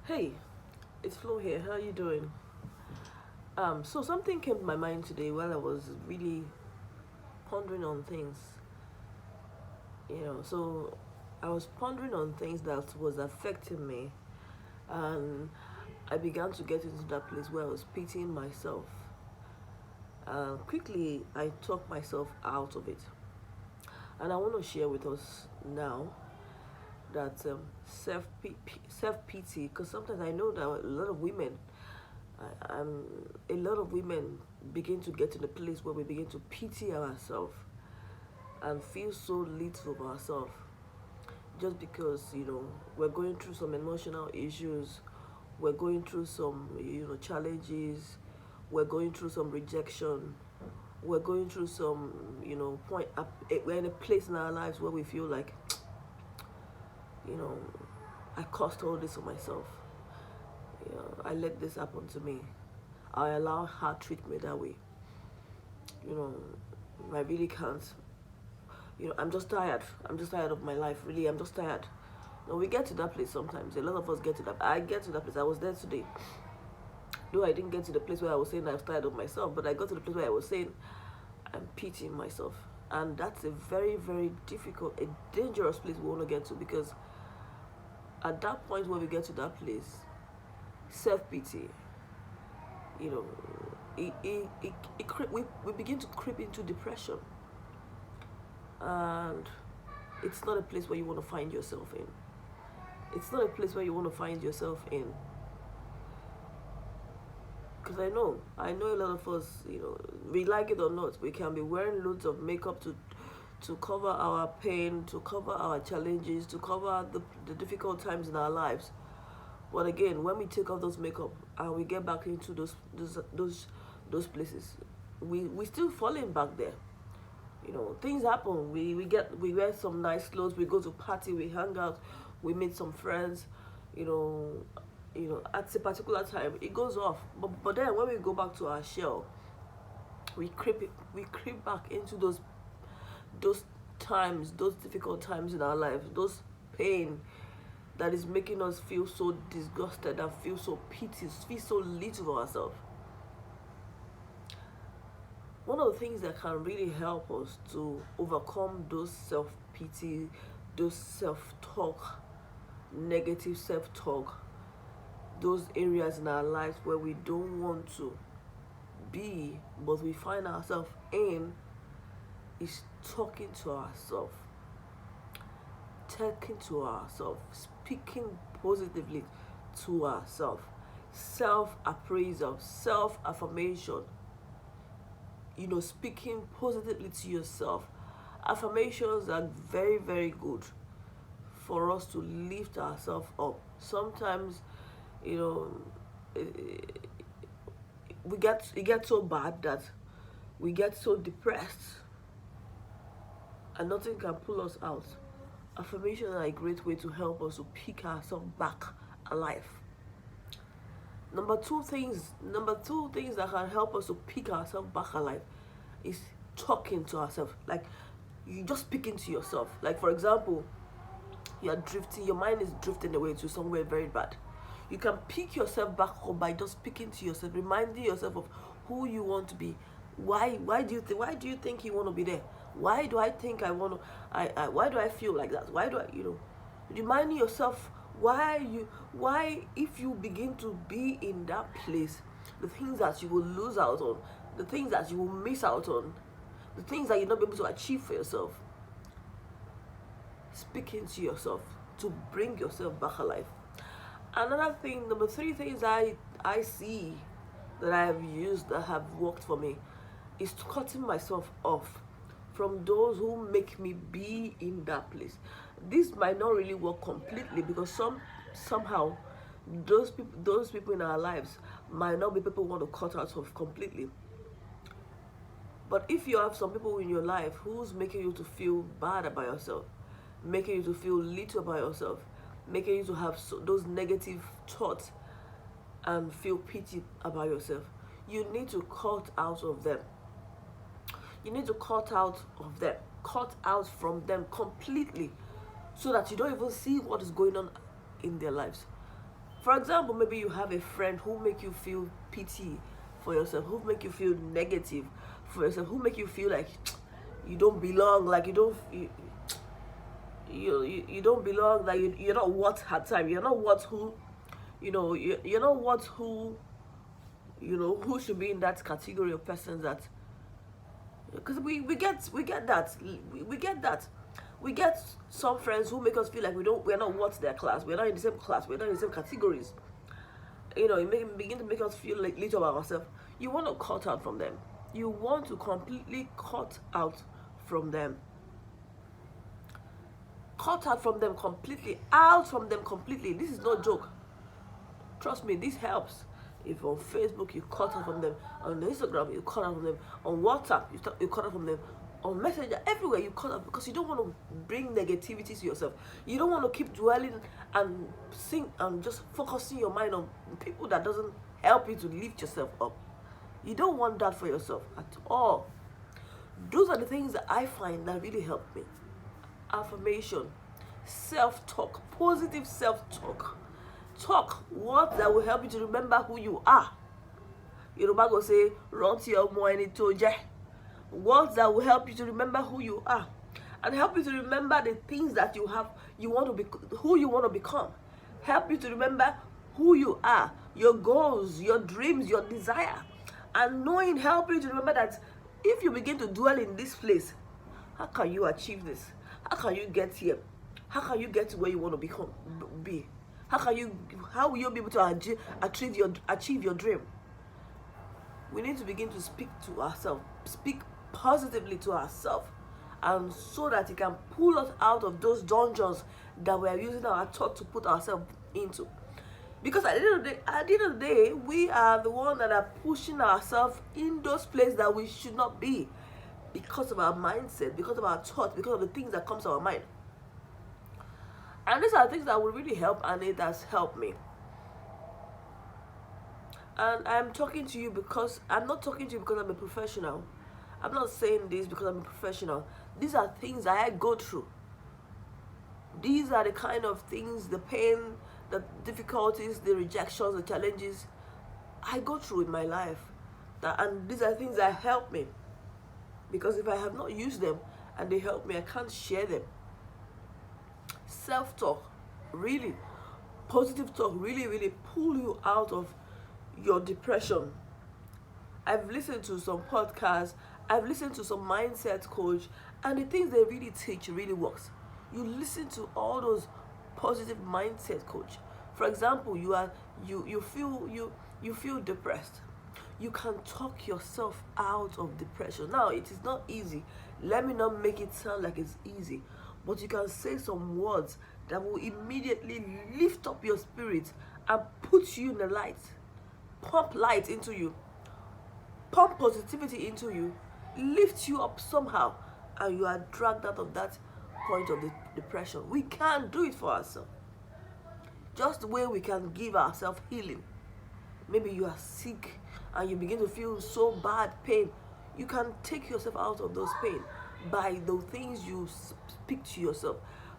Hey, it's Flo here. How are you doing? So something came to my mind today while I was really pondering on things. So I was pondering on things that was affecting me, and I began to get into that place where I was pitying myself. Quickly, I talked myself out of it, and I want to share with us now that self pity, because sometimes I know that a lot of women a lot of women begin to get in a place where we begin to pity ourselves and feel so little of ourselves just because we're going through some emotional issues, we're going through some challenges, we're going through some rejection, we're going through some point up, we're in a place in our lives where we feel like you know I caused all this for myself. I let this happen to me. I allow her treat me that way. You know, I really can't. I'm just tired. I'm just tired of my life. Really, I'm just tired. We get to that place sometimes. A lot of us get to that. I get to that place. I was there today. Though I didn't get to the place where I was saying I was tired of myself, but I got to the place where I was saying I'm pitying myself. And that's a very, very difficult, a dangerous place we want to get to, because at that point when we get to that place, self-pity, you know, we begin to creep into depression. And it's not a place where you want to find yourself in. It's not a place where you want to find yourself in. Because I know a lot of us, we like it or not, we can be wearing loads of makeup to cover our pain, to cover our challenges, to cover the difficult times in our lives. But again, when we take off those makeup and we get back into those places, we still falling back there. Things happen. We wear some nice clothes, we go to party, we hang out, we meet some friends, you know, at a particular time it goes off. But then when we go back to our shell, we creep back into those times, those difficult times in our lives, those pain that is making us feel so disgusted and feel so pity, feel so little of ourselves. One of the things that can really help us to overcome those self-pity, those self-talk, negative self-talk, those areas in our lives where we don't want to be but we find ourselves in, is talking to ourselves, speaking positively to ourselves, self-appraisal, self-affirmation, speaking positively to yourself. Affirmations are very, very good for us to lift ourselves up. Sometimes, you know, it gets so bad that we get so depressed and nothing can pull us out. Affirmations are a great way to help us to pick ourselves back alive. Number two things that can help us to pick ourselves back alive is talking to ourselves. Like, you just speaking to yourself. Like, for example, you're drifting, your mind is drifting away to somewhere very bad. You can pick yourself back up by just speaking to yourself, reminding yourself of who you want to be. Why do you think you want to be there? Why do I think I want to why do I feel like that? Why do I reminding yourself why, if you begin to be in that place, the things that you will lose out on, the things that you will miss out on, the things that you're not able to achieve for yourself. Speaking to yourself to bring yourself back alive. Another thing, number three things I see that I have used that have worked for me is cutting myself off from those who make me be in that place. This might not really work completely, because somehow those people in our lives might not be people we want to cut out of completely. But if you have some people in your life who's making you to feel bad about yourself, making you to feel little about yourself, making you to have those negative thoughts and feel pity about yourself, you need to cut out of them. You need to cut out from them completely, so that you don't even see what is going on in their lives. For example, maybe you have a friend who make you feel pity for yourself, who make you feel negative for yourself, who make you feel like you don't belong, like you don't belong, like you're not worth her time, you're not worth who, you're not worth who, who should be in that category of persons that, because we get that, we get that. We get some friends who make us feel like we're not worth their class, we're not in the same class, we're not in the same categories. It begin to make us feel like little about ourselves. You want to cut out from them. You want to completely cut out from them. Cut out from them completely. Out from them completely. This is no joke. Trust me, this helps. If on Facebook you cut out from them, on Instagram you cut out from them, on WhatsApp you cut out from them, on Messenger, everywhere you cut out, because you don't want to bring negativity to yourself. You don't want to keep dwelling and just focusing your mind on people that doesn't help you to lift yourself up. You don't want that for yourself at all. Those are the things that I find that really help me. Affirmation, self-talk, positive self-talk. Talk words that will help you to remember who you are. Yoruba go say, "Rántí ọmọ ẹni tó jẹ́." Words that will help you to remember who you are, and help you to remember the things that you want to be, who you want to become. Help you to remember who you are, your goals, your dreams, your desire, and help you to remember that if you begin to dwell in this place, how can you achieve this? How can you get here? How can you get to where you want to be? How will you be able to achieve your dream? We need to begin to speak to ourselves, speak positively to ourselves, and so that it can pull us out of those dungeons that we are using our thought to put ourselves into. Because at the end of the day, we are the ones that are pushing ourselves in those places that we should not be, because of our mindset, because of our thoughts, because of the things that comes to our mind. And these are things that will really help, and it has helped me. And I'm talking to you because I'm not talking to you because I'm a professional. I'm not saying this because I'm a professional. These are things that I go through. These are the kind of things, the pain, the difficulties, the rejections, the challenges I go through in my life. And these are things that help me. Because if I have not used them and they help me, I can't share them. Self-talk, really, positive talk, really, really pull you out of your depression. I've listened to some podcasts, I've listened to some mindset coach, and the things they really teach really works. You listen to all those positive mindset coach. For example, you feel depressed. You can talk yourself out of depression. Now, it is not easy. Let me not make it sound like it's easy. But you can say some words that will immediately lift up your spirit and put you in the light. Pump light into you. Pump positivity into you. Lift you up somehow. And you are dragged out of that point of the depression. We can't do it for ourselves. Just the way we can give ourselves healing. Maybe you are sick and you begin to feel so bad pain. You can take yourself out of those pain by the things you speak to yourself,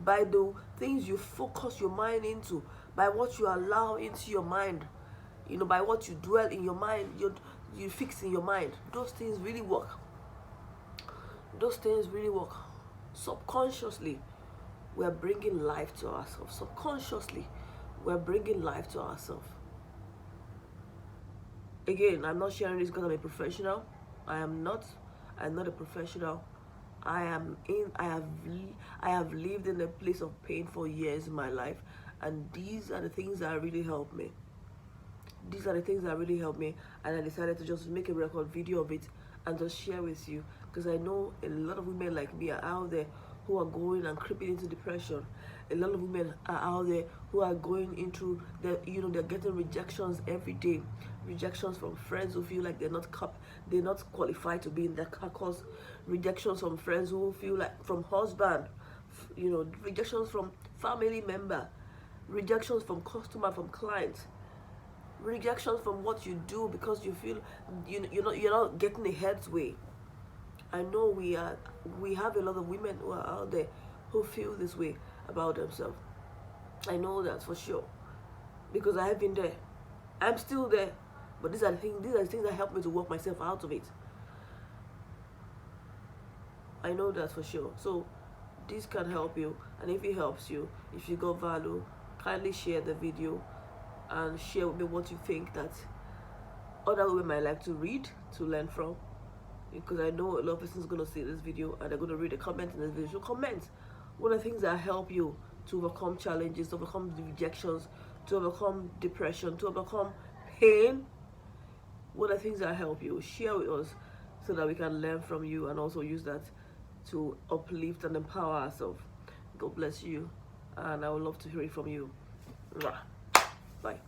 by the things you focus your mind into, by what you allow into your mind, by what you dwell in your mind, you fix in your mind. Those things really work. Those things really work. Subconsciously, we're bringing life to ourselves. Subconsciously, we're bringing life to ourselves. Again, I'm not sharing this because I'm a professional. I'm not a professional. I have lived in a place of pain for years in my life, and these are the things that really help me. These are the things that really help me, and I decided to just make a record video of it and just share with you, because I know a lot of women like me are out there who are going and creeping into depression. A lot of women are out there who are going into they're getting rejections every day. Rejections from friends who feel like they're not qualified to be in their course. Rejections from friends who feel like, from husband, rejections from family member, rejections from customer, from clients, rejections from what you do because you feel you're not getting the head's way. I know we have a lot of women who are out there who feel this way about themselves. I know that for sure. because I have been there. I'm still there. But these are the things that help me to work myself out of it. I know that for sure. So this can help you, and if it helps you, if you got value, kindly share the video and share with me what you think that other women might like to read, to learn from, because I know a lot of persons are going to see this video and they're going to read the comments in this video. So comment what are the things that help you to overcome challenges, to overcome the rejections, to overcome depression, to overcome pain. What are things that help you? Share with us so that we can learn from you and also use that to uplift and empower ourselves. God bless you, and I would love to hear it from you. Bye.